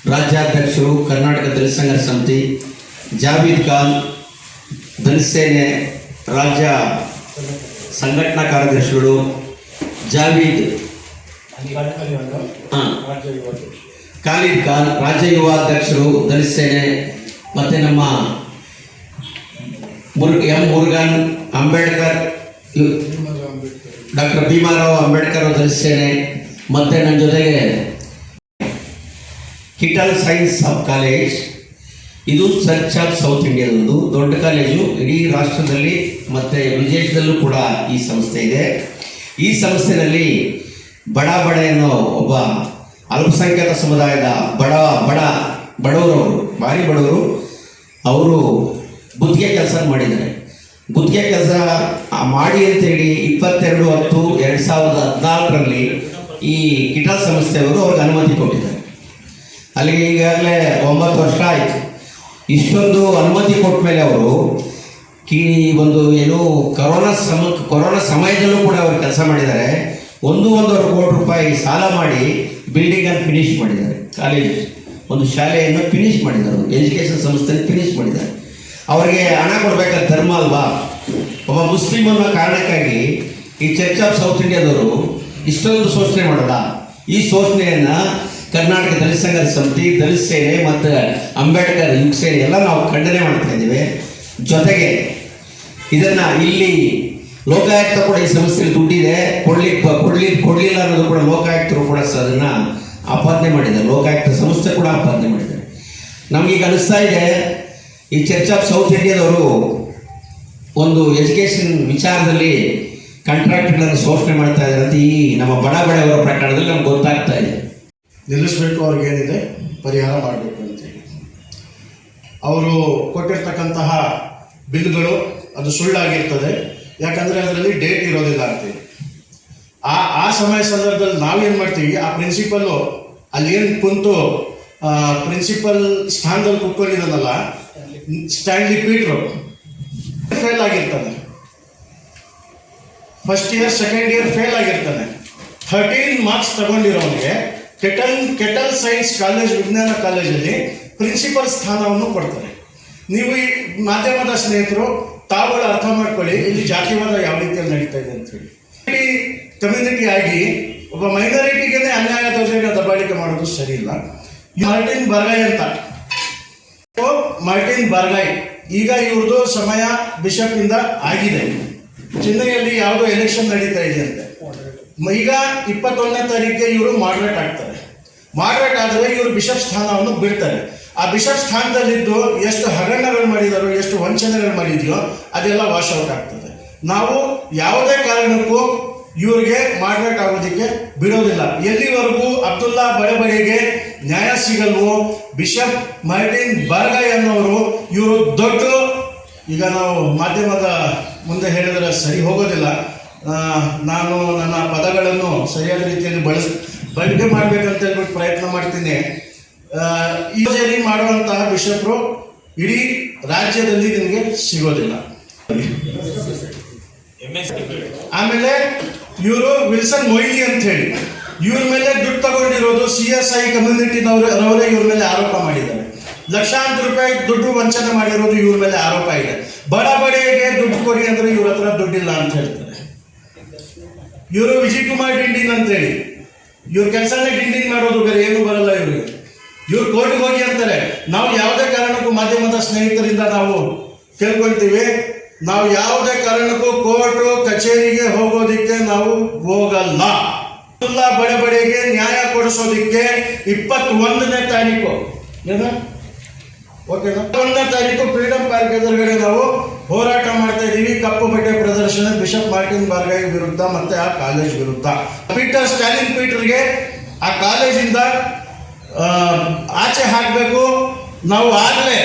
ರಾಜ್ಯಾಧ್ಯಕ್ಷರು ಕರ್ನಾಟಕ ದಲಿತ ಸಂಘರ್ಷ ಸಮಿತಿ, ಜಾವೀದ್ ಖಾನ್ ದಲಿತ ಸೇನೆ ರಾಜ್ಯ ಸಂಘಟನಾ ಕಾರ್ಯದರ್ಶಿಗಳು, ಜಾವೀದ್ ಖಾಲಿದ್ ಖಾನ್ ರಾಜ್ಯ ಯುವ ಅಧ್ಯಕ್ಷರು ದಲಿತ ಸೇನೆ, ಮತ್ತು ನಮ್ಮ ಮುರುಗನ್ ಅಂಬೇಡ್ಕರ್, ಡಾಕ್ಟರ್ ಭೀಮಾರಾವ್ ಅಂಬೇಡ್ಕರ್ ದಲಿತ ಸೇನೆ, ಮತ್ತು ನನ್ನ ಜೊತೆಗೆ ಕಿಟಲ್ ಸೈನ್ಸ್ ಕಾಲೇಜ್. ಇದು ಚರ್ಚ್ ಆಫ್ ಸೌತ್ ಇಂಡಿಯಾದೊಂದು ದೊಡ್ಡ ಕಾಲೇಜು. ಇಡೀ ರಾಷ್ಟ್ರದಲ್ಲಿ ಮತ್ತು ವಿದೇಶದಲ್ಲೂ ಕೂಡ ಈ ಸಂಸ್ಥೆ ಇದೆ. ಈ ಸಂಸ್ಥೆಯಲ್ಲಿ ಬಡ ಎನ್ನೋ ಒಬ್ಬ ಅಲ್ಪಸಂಖ್ಯಾತ ಸಮುದಾಯದ ಬಡವರು, ಭಾರಿ ಬಡವರು, ಅವರು ಗುತ್ತಿಗೆ ಕೆಲಸ ಮಾಡಿದ್ದಾರೆ. ಗುತ್ತಿಗೆ ಕೆಲಸ ಮಾಡಿ ಅಂತೇಳಿ 22/10/2014 ಈ ಕಿಟಲ್ ಸಂಸ್ಥೆಯವರು ಅವ್ರಿಗೆ ಅನುಮತಿ ಕೊಟ್ಟಿದ್ದಾರೆ. ಅಲ್ಲಿಗೆ ಈಗಾಗಲೇ 9 ವರ್ಷ ಆಯಿತು. ಇಷ್ಟೊಂದು ಅನುಮತಿ ಕೊಟ್ಟ ಮೇಲೆ ಅವರು ಒಂದು ಏನು ಕೊರೋನಾ ಸಮಯದಲ್ಲೂ ಕೂಡ ಅವರು ಕೆಲಸ ಮಾಡಿದ್ದಾರೆ. 1.5 ಕೋಟಿ ರೂಪಾಯಿ ಸಾಲ ಮಾಡಿ ಬಿಲ್ಡಿಂಗನ್ನು ಫಿನಿಶ್ ಮಾಡಿದ್ದಾರೆ. ಕಾಲೇಜ್ ಒಂದು ಶಾಲೆಯನ್ನು ಫಿನಿಶ್ ಮಾಡಿದ್ದಾರೆ, ಎಜುಕೇಷನ್ ಸಂಸ್ಥೆಯನ್ನು ಫಿನಿಶ್ ಮಾಡಿದ್ದಾರೆ. ಅವರಿಗೆ ಹಣ ಕೊಡಬೇಕಾದ ಧರ್ಮ ಅಲ್ವಾ? ಒಬ್ಬ ಮುಸ್ಲಿಂ ಅನ್ನೋ ಕಾರಣಕ್ಕಾಗಿ ಈ ಚರ್ಚ್ ಆಫ್ ಸೌತ್ ಇಂಡಿಯಾದವರು ಇಷ್ಟೊಂದು ಶೋಷಣೆ ಮಾಡೋಲ್ಲ. ಈ ಶೋಷಣೆಯನ್ನು ಕರ್ನಾಟಕ ದಲಿತ ಸಂಘರ್ಷ ಸಮಿತಿ, ದಲಿತ ಸೇನೆ ಮತ್ತು ಅಂಬೇಡ್ಕರ್ ಯುವ ಸೇನೆ ಎಲ್ಲ ನಾವು ಖಂಡನೆ ಮಾಡ್ತಾ ಇದ್ದೀವಿ. ಜೊತೆಗೆ ಇದನ್ನು ಇಲ್ಲಿ ಲೋಕಾಯುಕ್ತ ಕೂಡ ಈ ಸಂಸ್ಥೆಯಲ್ಲಿ ದುಡ್ಡಿದೆ ಕೊಡಲಿಲ್ಲ ಅನ್ನೋದು ಕೂಡ ಲೋಕಾಯುಕ್ತರು ಕೂಡ ಅದನ್ನು ಆಪಾದನೆ ಮಾಡಿದ್ದಾರೆ. ಲೋಕಾಯುಕ್ತ ಸಂಸ್ಥೆ ಕೂಡ ಆಪಾದನೆ ಮಾಡಿದ್ದಾರೆ. ನಮಗೀಗ ಅನಿಸ್ತಾ ಇದೆ ಈ ಚರ್ಚ್ ಆಫ್ ಸೌತ್ ಇಂಡಿಯಾದವರು ಒಂದು ಎಜುಕೇಷನ್ ವಿಚಾರದಲ್ಲಿ ಕಾಂಟ್ರಾಕ್ಟ್ಗಳನ್ನು ಶೋಷಣೆ ಮಾಡ್ತಾ ಇದ್ದಾರೆ ಅಂತ ಈ ನಮ್ಮ ಬಡವರ ಪ್ರಕರಣದಲ್ಲಿ ನಮ್ಗೆ ಗೊತ್ತಾಗ್ತಾ ಇದೆ. ನಿಲ್ಲಿಸಬೇಕು, ಅವ್ರಿಗೇನಿದೆ ಪರಿಹಾರ ಮಾಡಬೇಕು ಅಂತೇಳಿ ಅವರು ಕೊಟ್ಟಿರ್ತಕ್ಕಂತಹ ಬಿಲ್ಗಳು ಅದು ಸುಳ್ಳಾಗಿರ್ತದೆ. ಯಾಕಂದರೆ ಅದರಲ್ಲಿ ಡೇಟ್ ಇರೋದಿಲ್ಲ ಅಂತೇಳಿ ಆ ಸಂದರ್ಭದಲ್ಲಿ ನಾವೇನು ಮಾಡ್ತೀವಿ, ಆ ಪ್ರಿನ್ಸಿಪಲ್ಲು ಅಲ್ಲಿ ಏನು ಕುಂತು ಪ್ರಿನ್ಸಿಪಲ್ ಸ್ಥಾನದಲ್ಲಿ ಕುತ್ಕೊಂಡಿದ್ದಾನಲ್ಲ, ಸ್ಟ್ಯಾನ್ಲಿ ಪೀಟ್ರು ಫೇಲ್ ಆಗಿರ್ತಾನೆ. First year second year fail ಆಗಿರ್ತಾನೆ. 13 ಮಾರ್ಕ್ಸ್ ತಗೊಂಡಿರೋನಿಗೆ ಕೆಟಲ್ ಸೈನ್ಸ್ ಕಾಲೇಜ್, ವಿಜ್ಞಾನ ಕಾಲೇಜಲ್ಲಿ ಪ್ರಿನ್ಸಿಪಲ್ ಸ್ಥಾನವನ್ನು ಕೊಡ್ತಾರೆ. ನೀವು ಈ ಮಾಧ್ಯಮದ ಸ್ನೇಹಿತರು ತಾವುಗಳು ಅರ್ಥ ಮಾಡ್ಕೊಳ್ಳಿ, ಇಲ್ಲಿ ಜಾತಿವಾದ ಯಾವ ರೀತಿಯಲ್ಲಿ ನಡೀತಾ ಇದೆ ಅಂತೇಳಿ. ಕಮ್ಯುನಿಟಿ ಆಗಿ ಒಬ್ಬ ಮೈನಾರಿಟಿಗೆ ಅನ್ಯಾಯ ದಬ್ಬಾಳಿಕೆ ಮಾಡೋದು ಸರಿ ಇಲ್ಲ. ಮಾರ್ಟಿನ್ ಬರ್ಗಾಯ್ ಈಗ ಇವ್ರದ್ದು ಸಮಯ ಬಿಷಪ್ ಇಂದ ಆಗಿದೆ. ಚೆನ್ನೈಯಲ್ಲಿ ಯಾವುದೋ ಎಲೆಕ್ಷನ್ ನಡೀತಾ ಇದೆ ಅಂತೆ. ಈಗ 21ನೇ ತಾರೀಕಿಗೆ ಇವರು ಮಾಡ್ರೇಟ್ ಆಗ್ತಾರೆ. ಮಾಡ್ರೇಟ್ ಆದರೆ ಇವರು ಬಿಷಪ್ ಸ್ಥಾನವನ್ನು ಬಿಡ್ತಾರೆ. ಆ ಬಿಷಪ್ ಸ್ಥಾನದಲ್ಲಿದ್ದು ಎಷ್ಟು ಹಗರಣಗಳು ಮಾಡಿದಾರೋ, ಎಷ್ಟು ವಂಚನೆಗಳು ಮಾಡಿದೆಯೋ ಅದೆಲ್ಲ ವಾಶ್ ಔಟ್ ಆಗ್ತದೆ. ನಾವು ಯಾವುದೇ ಕಾರಣಕ್ಕೂ ಇವ್ರಿಗೆ ಮಾಡ್ರೇಟ್ ಆಗೋದಕ್ಕೆ ಬಿಡೋದಿಲ್ಲ. ಎಲ್ಲಿವರೆಗೂ ಅಬ್ದುಲ್ಲಾ ಬಡಬಡಿಗೆ ನ್ಯಾಯ ಸಿಗಲ್ವೋ, ಬಿಷಪ್ ಮಾರ್ಟಿನ್ ಬರ್ಗಾಯ್ ಅನ್ನೋರು ಇವರು ದೊಡ್ಡ, ಈಗ ನಾವು ಮಾಧ್ಯಮದ ಮುಂದೆ ಹೇಳಿದರೆ ಸರಿ ಹೋಗೋದಿಲ್ಲ. ನಾನು ನನ್ನ ಪದಗಳನ್ನು ಸರಿಯಾದ ರೀತಿಯಲ್ಲಿ ಬಳಕೆ ಮಾಡಬೇಕಂತ ಹೇಳ್ಬಿಟ್ಟು ಪ್ರಯತ್ನ ಮಾಡ್ತೀನಿ. ಈ ಜರಿ ಮಾಡುವಂತಹ ಬಿಷಪ್ರು ಇಡೀ ರಾಜ್ಯದಲ್ಲಿ ನಿಮಗೆ ಸಿಗೋದಿಲ್ಲ. ಆಮೇಲೆ ಇವರು ವಿಲ್ಸನ್ ಮೊಯ್ಲಿ ಅಂತ ಹೇಳಿ ಇವ್ರ ಮೇಲೆ ದುಡ್ಡು ತಗೊಂಡಿರೋದು CSI ಕಮ್ಯುನಿಟಿನವರೇ ಇವ್ರ ಮೇಲೆ ಆರೋಪ ಮಾಡಿದ್ದಾರೆ. ಲಕ್ಷಾಂತರ ರೂಪಾಯಿ ದುಡ್ಡು ವಂಚನೆ ಮಾಡಿರೋದು ಇವ್ರ ಮೇಲೆ ಆರೋಪ ಇದೆ. ಬಡಬಡಿಗೆ ದುಡ್ಡು ಕೊಡಿ ಅಂದ್ರೆ ಇವ್ರ ಹತ್ರ ದುಡ್ಡಿಲ್ಲ ಅಂತ ಹೇಳ್ತಾರೆ. ಇವರು ವಿಜಯ್ ಕುಮಾರ್ ಡಿಂಡಿನ್ ಅಂತೇಳಿ ಇವ್ರ ಕೆಲಸನೇ ಡಿಂಡಿನ್ ಮಾಡೋದು, ಬೇರೆ ಏನು ಬರಲ್ಲ ಇವ್ರಿಗೆ. ಇವ್ರು ಕೋರ್ಟ್ಗೆ ಹೋಗಿ ಅಂತಾರೆ. ನಾವು ಯಾವುದೇ ಕಾರಣಕ್ಕೂ ಮಾಧ್ಯಮದ ಸ್ನೇಹಿತರಿಂದ ನಾವು ಕೇಳ್ಕೊಳ್ತೀವಿ, ನಾವು ಯಾವುದೇ ಕಾರಣಕ್ಕೂ ಕೋರ್ಟು ಕಚೇರಿಗೆ ಹೋಗೋದಿಕ್ಕೆ ನಾವು ಹೋಗಲ್ಲ. ಬಡಬಡಿಗೆ ನ್ಯಾಯ ಕೊಡಿಸೋದಿಕ್ಕೆ 21ನೇ ತಾರೀಕು ಓಕೆನಾ, 21ನೇ ತಾರೀಕು ಫ್ರೀಡಂ ಪಾರ್ಕ್ ಎದುರುಗಡೆ ನಾವು ಹೋರಾಟ ಮಾಡ್ತಾ ಇದ್ದೀವಿ. ಕಪ್ಪು ಬಟ್ಟೆ ಪ್ರದರ್ಶನ ಬಿಷಪ್ ಮಾರ್ಟಿನ್ ಬರ್ಗಾಯ್ ವಿರುದ್ಧ ಮತ್ತೆ ಆ ಕಾಲೇಜ್ ವಿರುದ್ಧ. ಸ್ಟಾಲಿನ್ ಪೀಟರ್ಗೆ ಆ ಕಾಲೇಜಿಂದ ಆಚೆ ಹಾಕಬೇಕು. ನಾವು ಆಗಲೇ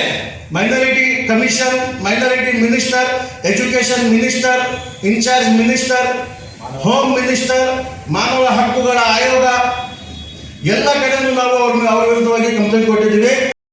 minority commission, minority minister, education minister, in charge minister, home minister, ಮಾನವ ಹಕ್ಕುಗಳ ಆಯೋಗ ಎಲ್ಲ ಕಡೆನೂ ನಾವು ಅವ್ರ ವಿರುದ್ಧವಾಗಿ ಕಂಪ್ಲೇಂಟ್ ಕೊಟ್ಟಿದ್ದೀವಿ.